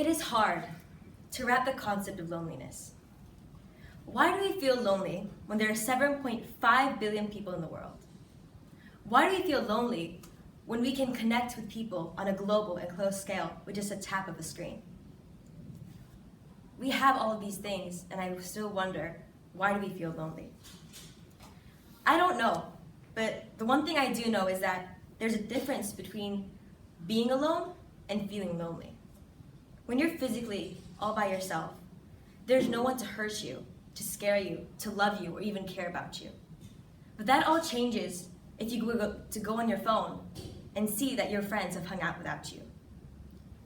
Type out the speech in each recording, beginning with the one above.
It is hard to wrap the concept of loneliness. Why do we feel lonely when there are 7.5 billion people in the world? Why do we feel lonely when we can connect with people on a global and close scale with just a tap of a screen? We have all of these things, and I still wonder, why do we feel lonely? I don't know, but the one thing I do know is that there's a difference between being alone and feeling lonely. When you're physically all by yourself, there's no one to hurt you, to scare you, to love you, or even care about you. But that all changes if you go on your phone and see that your friends have hung out without you.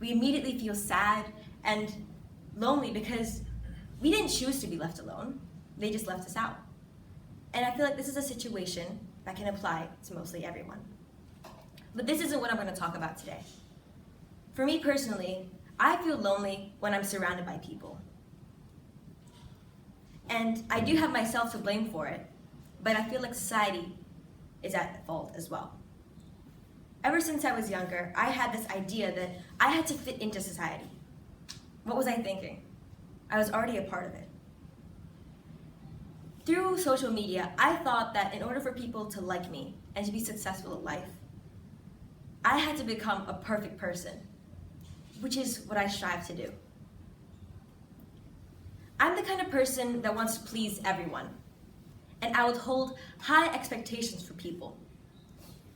We immediately feel sad and lonely because we didn't choose to be left alone. They just left us out. And I feel like this is a situation that can apply to mostly everyone. But this isn't what I'm going to talk about today. For me personally, I feel lonely when I'm surrounded by people. And I do have myself to blame for it, but I feel like society is at fault as well. Ever since I was younger, I had this idea that I had to fit into society. What was I thinking? I was already a part of it. Through social media, I thought that in order for people to like me and to be successful in life, I had to become a perfect person, which is what I strive to do. I'm the kind of person that wants to please everyone, and I would hold high expectations for people.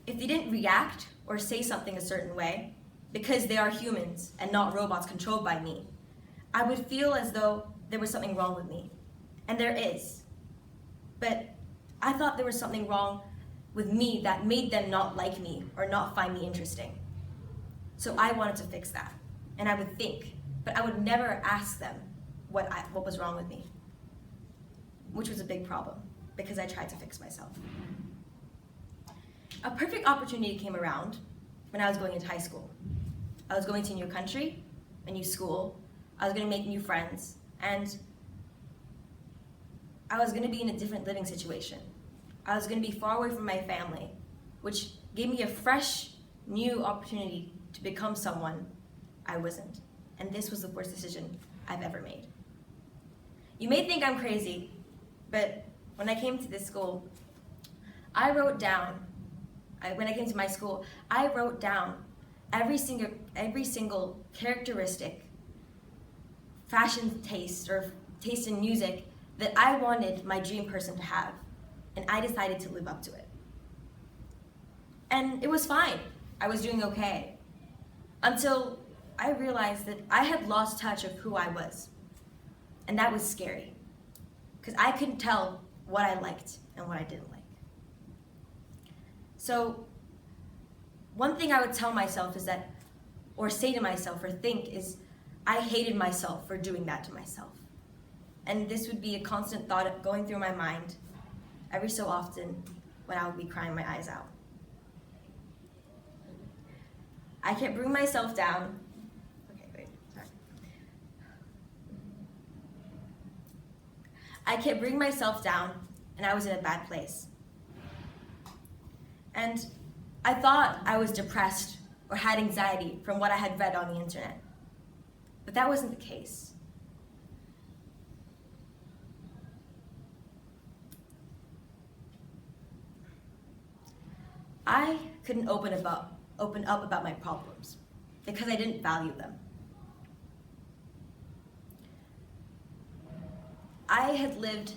If they didn't react or say something a certain way, because they are humans and not robots controlled by me, I would feel as though there was something wrong with me. And there is. But I thought there was something wrong with me that made them not like me or not find me interesting. So I wanted to fix that. And I would think, but I would never ask them what was wrong with me, which was a big problem because I tried to fix myself. A perfect opportunity came around when I was going into high school. I was going to a new country, a new school, I was going to make new friends, and I was going to be in a different living situation. I was going to be far away from my family, which gave me a fresh, new opportunity to become someone I wasn't. And this was the worst decision I've ever made. You may think I'm crazy, but when I came to this school, when I came to my school, I wrote down every single characteristic, fashion taste, or taste in music that I wanted my dream person to have, and I decided to live up to it. And it was fine. I was doing okay. Until I realized that I had lost touch of who I was. And that was scary, because I couldn't tell what I liked and what I didn't like. So one thing I would tell myself is that, or say to myself or think is, I hated myself for doing that to myself. And this would be a constant thought going through my mind every so often when I would be crying my eyes out. I kept bringing myself down. I kept bringing myself down, and I was in a bad place. And I thought I was depressed or had anxiety from what I had read on the internet. But that wasn't the case. I couldn't open up about my problems because I didn't value them. I had lived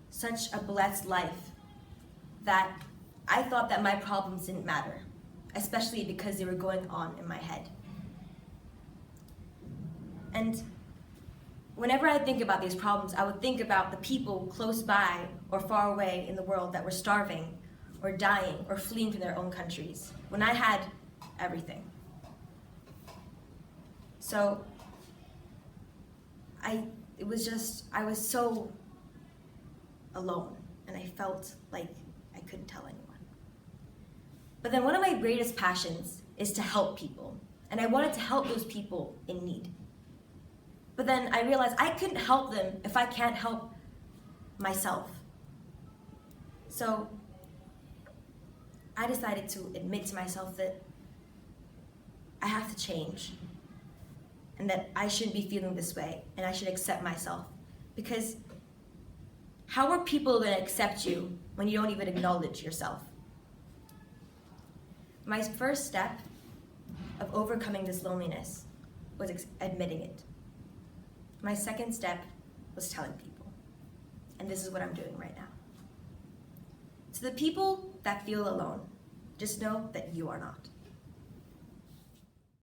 such a blessed life that I thought that my problems didn't matter, especially because they were going on in my head. And whenever I think about these problems, I would think about the people close by or far away in the world that were starving or dying or fleeing from their own countries, when I had everything. So I was so alone, and I felt like I couldn't tell anyone. But then one of my greatest passions is to help people, and I wanted to help those people in need. But then I realized I couldn't help them if I can't help myself. So I decided to admit to myself that I have to change. and that I shouldn't be feeling this way and I should accept myself. Because how are people going to accept you when you don't even acknowledge yourself? My first step of overcoming this loneliness was admitting it. My second step was telling people. And this is what I'm doing right now. To the people that feel alone, just know that you are not.